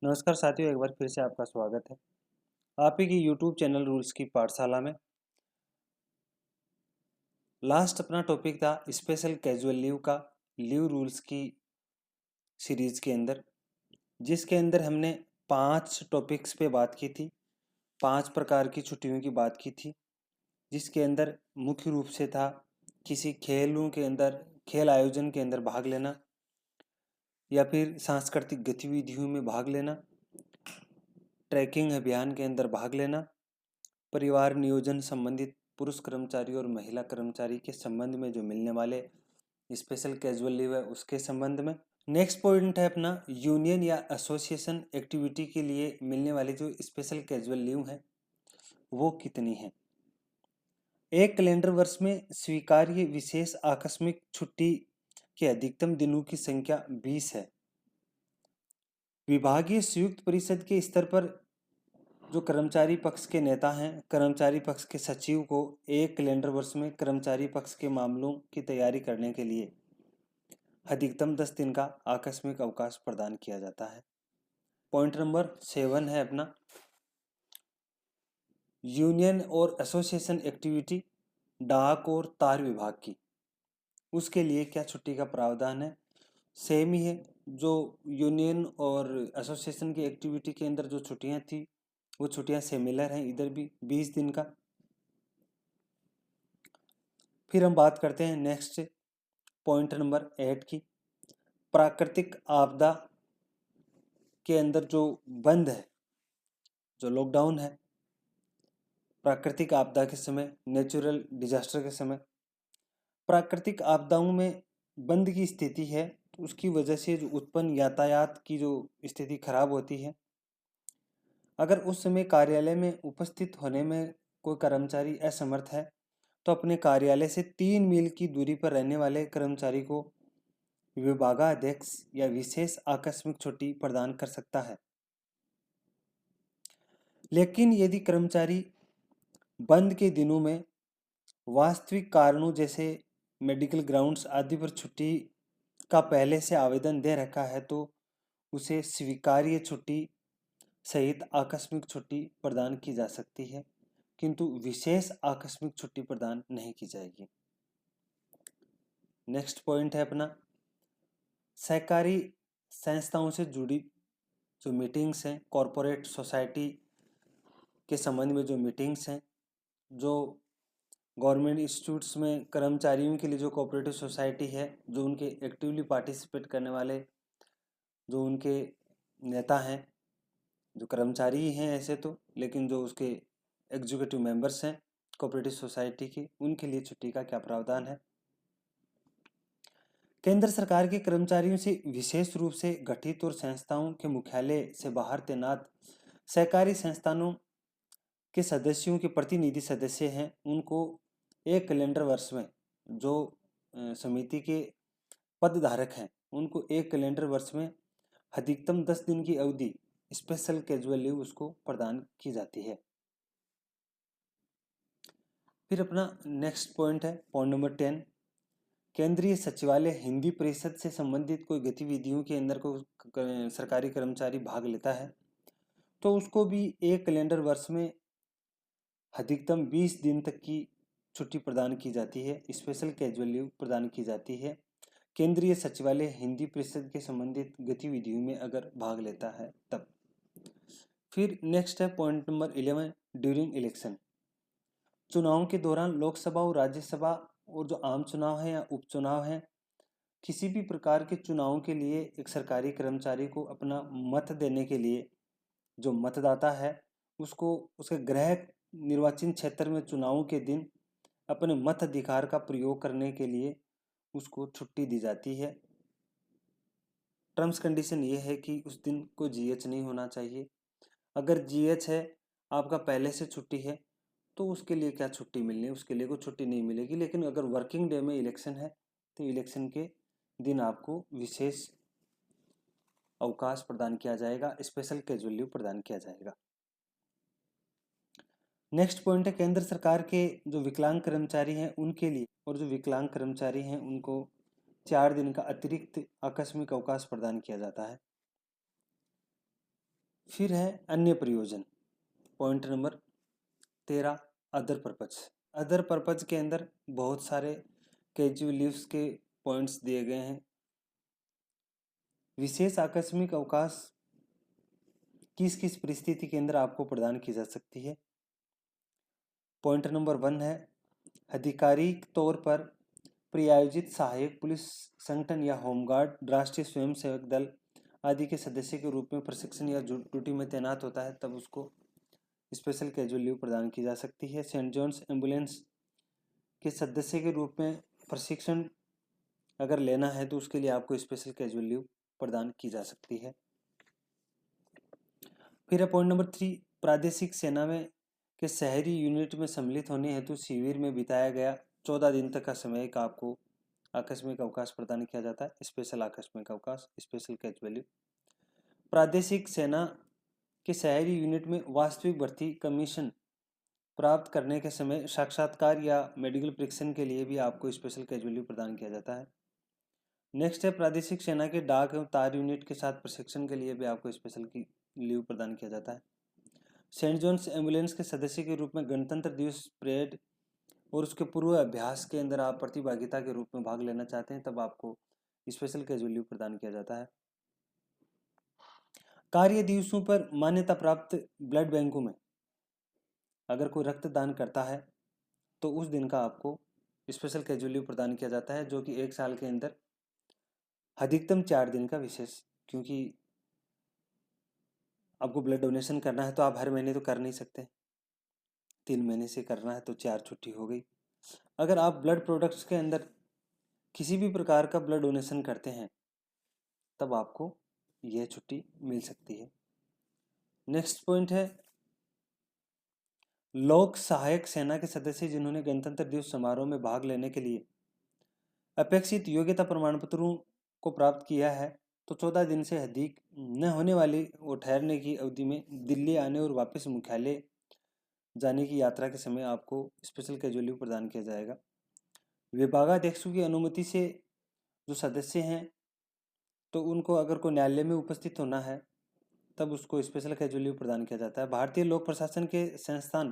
नमस्कार साथियों, एक बार फिर से आपका स्वागत है। आप ही की यूट्यूब चैनल रूल्स की पाठशाला में। लास्ट अपना टॉपिक था स्पेशल कैजुअल लीव का, लीव रूल्स की सीरीज के अंदर, जिसके अंदर हमने 5 टॉपिक्स पे बात की थी, 5 प्रकार की छुट्टियों की बात की थी, जिसके अंदर मुख्य रूप से था किसी खेलों के अंदर, खेल आयोजन के अंदर भाग लेना या फिर सांस्कृतिक गतिविधियों में भाग लेना, ट्रैकिंग अभियान के अंदर भाग लेना, परिवार नियोजन संबंधित पुरुष कर्मचारी और महिला कर्मचारी के संबंध में जो मिलने वाले स्पेशल कैजुअल लीव है उसके संबंध में। नेक्स्ट पॉइंट है अपना यूनियन या एसोसिएशन एक्टिविटी के लिए मिलने वाली जो स्पेशल कैजुअल लीव है वो कितनी है। एक कैलेंडर वर्ष में स्वीकार्य विशेष आकस्मिक छुट्टी के अधिकतम दिनों की संख्या 20 है। विभागीय संयुक्त परिषद के स्तर पर जो कर्मचारी पक्ष के नेता हैं, कर्मचारी पक्ष के सचिव को एक कैलेंडर वर्ष में कर्मचारी पक्ष के मामलों की तैयारी करने के लिए अधिकतम 10 दिन का आकस्मिक अवकाश प्रदान किया जाता है। पॉइंट नंबर 7 है अपना यूनियन और एसोसिएशन एक्टिविटी, डाक और तार विभाग की, उसके लिए क्या छुट्टी का प्रावधान है। सेम ही है, जो यूनियन और एसोसिएशन की एक्टिविटी के अंदर जो छुट्टियां थी वो छुट्टियां सिमिलर हैं, इधर भी 20 दिन का। फिर हम बात करते हैं नेक्स्ट पॉइंट नंबर 8 की, प्राकृतिक आपदा के अंदर जो बंद है, जो लॉकडाउन है, प्राकृतिक आपदा के समय, नेचुरल डिजास्टर के समय प्राकृतिक आपदाओं में बंद की स्थिति है, तो उसकी वजह से जो उत्पन्न यातायात की जो स्थिति खराब होती है, अगर उस समय कार्यालय में उपस्थित होने में कोई कर्मचारी असमर्थ है तो अपने कार्यालय से 3 मील की दूरी पर रहने वाले कर्मचारी को विभागाध्यक्ष या विशेष आकस्मिक छुट्टी प्रदान कर सकता है। लेकिन यदि कर्मचारी बंद के दिनों में वास्तविक कारणों जैसे मेडिकल ग्राउंड्स आदि पर छुट्टी का पहले से आवेदन दे रखा है तो उसे स्वीकार्य छुट्टी सहित आकस्मिक छुट्टी प्रदान की जा सकती है, किंतु विशेष आकस्मिक छुट्टी प्रदान नहीं की जाएगी। नेक्स्ट पॉइंट है अपना सहकारी संस्थाओं से जुड़ी जो मीटिंग्स हैं, कॉरपोरेट सोसाइटी के संबंध में जो मीटिंग्स हैं, जो गवर्नमेंट इंस्टीट्यूट्स में कर्मचारियों के लिए जो कोऑपरेटिव सोसाइटी है, जो उनके एक्टिवली पार्टिसिपेट करने वाले जो उनके नेता हैं, जो कर्मचारी ही हैं ऐसे तो, लेकिन जो उसके एग्जीक्यूटिव मेंबर्स हैं कोऑपरेटिव सोसाइटी के, उनके लिए छुट्टी का क्या प्रावधान है। केंद्र सरकार के कर्मचारियों से विशेष रूप से गठित और संस्थाओं के मुख्यालय से बाहर तैनात सहकारी संस्थानों के सदस्यों के प्रतिनिधि सदस्य हैं, उनको एक कैलेंडर वर्ष में जो समिति के पदधारक हैं उनको एक कैलेंडर वर्ष में अधिकतम 10 दिन की अवधि स्पेशल कैजुअल लीव उसको प्रदान की जाती है। फिर अपना नेक्स्ट पॉइंट है पॉइंट नंबर 10, केंद्रीय सचिवालय हिंदी परिषद से संबंधित कोई गतिविधियों के अंदर कोई सरकारी कर्मचारी भाग लेता है तो उसको भी एक कैलेंडर वर्ष में अधिकतम 20 दिन तक की छुट्टी प्रदान की जाती है, स्पेशल कैजुअल लीव प्रदान की जाती है, केंद्रीय सचिवालय हिंदी परिषद के संबंधित गतिविधियों में अगर भाग लेता है तब। फिर नेक्स्ट है पॉइंट नंबर 11, ड्यूरिंग इलेक्शन, चुनाव के दौरान लोकसभा और राज्यसभा और जो आम चुनाव है या उपचुनाव है, किसी भी प्रकार के चुनाव के लिए एक सरकारी कर्मचारी को अपना मत देने के लिए जो मतदाता है उसको उसके गृह निर्वाचन क्षेत्र में चुनाव के दिन अपने मताधिकार का प्रयोग करने के लिए उसको छुट्टी दी जाती है। टर्म्स कंडीशन ये है कि उस दिन कोई जीएच नहीं होना चाहिए। अगर जीएच है, आपका पहले से छुट्टी है, तो उसके लिए क्या छुट्टी मिलनी है, उसके लिए कोई छुट्टी नहीं मिलेगी। लेकिन अगर वर्किंग डे में इलेक्शन है तो इलेक्शन के दिन आपको विशेष अवकाश प्रदान किया जाएगा, स्पेशल कैजुअल लीव प्रदान किया जाएगा। नेक्स्ट पॉइंट है केंद्र सरकार के जो विकलांग कर्मचारी हैं उनके लिए, और जो विकलांग कर्मचारी हैं उनको 4 दिन का अतिरिक्त आकस्मिक अवकाश प्रदान किया जाता है। फिर है अन्य प्रयोजन, point number 13 other purpose. Other purpose के अंदर बहुत सारे कैजुअल लीव्स के पॉइंट्स दिए गए हैं। विशेष आकस्मिक अवकाश किस किस परिस्थिति के अंदर आपको प्रदान की जा सकती है। पॉइंट नंबर 1 है आधिकारिक तौर पर प्रायोजित सहायक पुलिस संगठन या होमगार्ड, राष्ट्रीय स्वयंसेवक दल आदि के सदस्य के रूप में प्रशिक्षण या ड्यूटी में तैनात होता है, तब उसको स्पेशल कैजुअल लीव प्रदान की जा सकती है। सेंट जॉन्स एम्बुलेंस के सदस्य के रूप में प्रशिक्षण अगर लेना है तो उसके लिए आपको स्पेशल कैजुअल लीव प्रदान की जा सकती है। फिर है पॉइंट नंबर 3 प्रादेशिक सेना में के शहरी यूनिट में सम्मिलित होने हेतु शिविर में बिताया गया 14 दिन तक का समय का आपको आकस्मिक अवकाश प्रदान किया जाता है, स्पेशल आकस्मिक अवकाश, स्पेशल कैजुअल लीव। प्रादेशिक सेना के शहरी यूनिट में वास्तविक भर्ती कमीशन प्राप्त करने के समय साक्षात्कार या मेडिकल परीक्षण के लिए भी आपको स्पेशल कैजुअल लीव प्रदान किया जाता है। नेक्स्ट है प्रादेशिक सेना के डाक एवं तार यूनिट के साथ प्रशिक्षण के लिए भी आपको स्पेशल की लीव प्रदान किया जाता है। सेंट जॉन्स एम्बुलेंस के सदस्य के रूप में गणतंत्र दिवस परेड और उसके पूर्व अभ्यास के अंदर आप प्रतिभागिता के रूप में भाग लेना चाहते हैं, तब आपको स्पेशल कैजुअल लीव प्रदान किया जाता है। कार्य दिवसों पर मान्यता प्राप्त ब्लड बैंकों में अगर कोई रक्तदान करता है तो उस दिन का आपको स्पेशल कैजुअल लीव प्रदान किया जाता है, जो कि एक साल के अंदर अधिकतम 4 दिन का विशेष, क्योंकि आपको ब्लड डोनेशन करना है तो आप हर महीने तो कर नहीं सकते, 3 महीने से करना है तो 4 छुट्टी हो गई। अगर आप ब्लड प्रोडक्ट्स के अंदर किसी भी प्रकार का ब्लड डोनेशन करते हैं तब आपको यह छुट्टी मिल सकती है। नेक्स्ट पॉइंट है लोक सहायक सेना के सदस्य जिन्होंने गणतंत्र दिवस समारोह में भाग लेने के लिए अपेक्षित योग्यता प्रमाण पत्रों को प्राप्त किया है तो 14 दिन से अधिक न होने वाली वो ठहरने की अवधि में दिल्ली आने और वापस मुख्यालय जाने की यात्रा के समय आपको स्पेशल कैजुअल लीव प्रदान किया जाएगा। विभागाध्यक्षों की अनुमति से जो सदस्य हैं तो उनको अगर कोई न्यायालय में उपस्थित होना है तब उसको स्पेशल कैजुअल लीव प्रदान किया जाता है। भारतीय लोक प्रशासन के संस्थान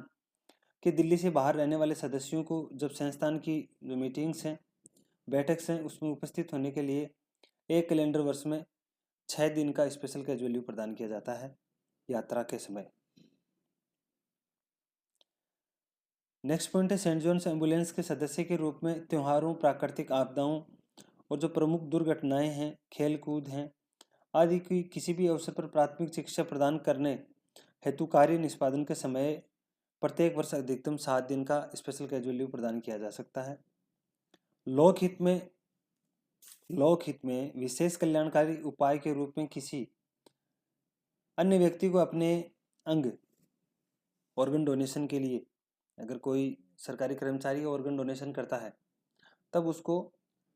के दिल्ली से बाहर रहने वाले सदस्यों को जब संस्थान की जो मीटिंग्स हैं, बैठक हैं, उसमें उपस्थित होने के लिए एक कैलेंडर वर्ष में 6 दिन का स्पेशल कैजुअल लीव प्रदान किया जाता है यात्रा के समय। नेक्स्ट पॉइंट है सेंट जॉन्स एम्बुलेंस के सदस्य के रूप में त्योहारों, प्राकृतिक आपदाओं और जो प्रमुख दुर्घटनाएं हैं, खेल कूद हैं आदि की किसी भी अवसर पर प्राथमिक शिक्षा प्रदान करने हेतु कार्य निष्पादन के समय प्रत्येक वर्ष अधिकतम 7 दिन का स्पेशल कैजुअल लीव प्रदान किया जा सकता है। लोकहित में विशेष कल्याणकारी उपाय के रूप में किसी अन्य व्यक्ति को अपने अंग ऑर्गन डोनेशन के लिए अगर कोई सरकारी कर्मचारी ऑर्गन डोनेशन करता है तब उसको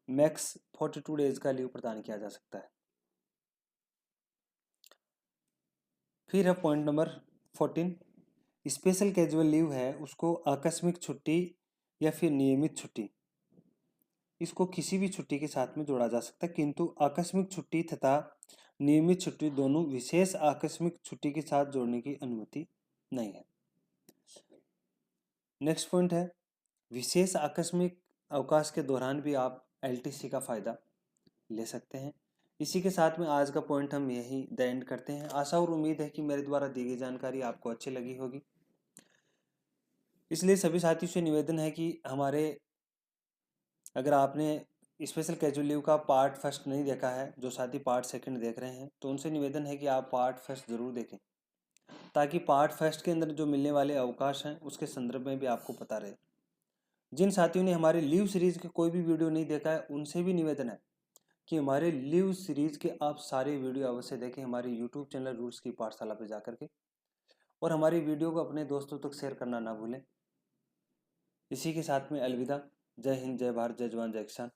मैक्स 42 डेज का लीव प्रदान किया जा सकता है। फिर है point number 14 special casual leave है उसको आकस्मिक छुट्टी या फिर नियमित छुट्टी, इसको किसी भी छुट्टी के साथ में जोड़ा जा सकता है, किंतु आकस्मिक छुट्टी तथा नियमित छुट्टी दोनों विशेष आकस्मिक छुट्टी के साथ जोड़ने की अनुमति नहीं है। नेक्स्ट पॉइंट है विशेष आकस्मिक अवकाश के दौरान भी आप एलटीसी का फायदा ले सकते हैं। इसी के साथ में आज का पॉइंट हम यही द एंड करते हैं। आशा और उम्मीद है कि मेरे द्वारा दी गई जानकारी आपको अच्छी लगी होगी। इसलिए सभी साथियों से निवेदन है कि अगर आपने स्पेशल कैजुअल लीव का पार्ट फर्स्ट नहीं देखा है, जो साथी पार्ट सेकंड देख रहे हैं, तो उनसे निवेदन है कि आप पार्ट फर्स्ट ज़रूर देखें, ताकि पार्ट फर्स्ट के अंदर जो मिलने वाले अवकाश हैं उसके संदर्भ में भी आपको पता रहे। जिन साथियों ने हमारे लीव सीरीज के कोई भी वीडियो नहीं देखा है उनसे भी निवेदन है कि हमारे लीव सीरीज के आप सारे वीडियो अवश्य देखें हमारे यूट्यूब चैनल रूल्स की पाठशाला पर जाकर के, और हमारी वीडियो को अपने दोस्तों तक शेयर करना ना भूलें। इसी के साथ में अलविदा। जय हिंद, जय भारत, जय जवान, जय किसान।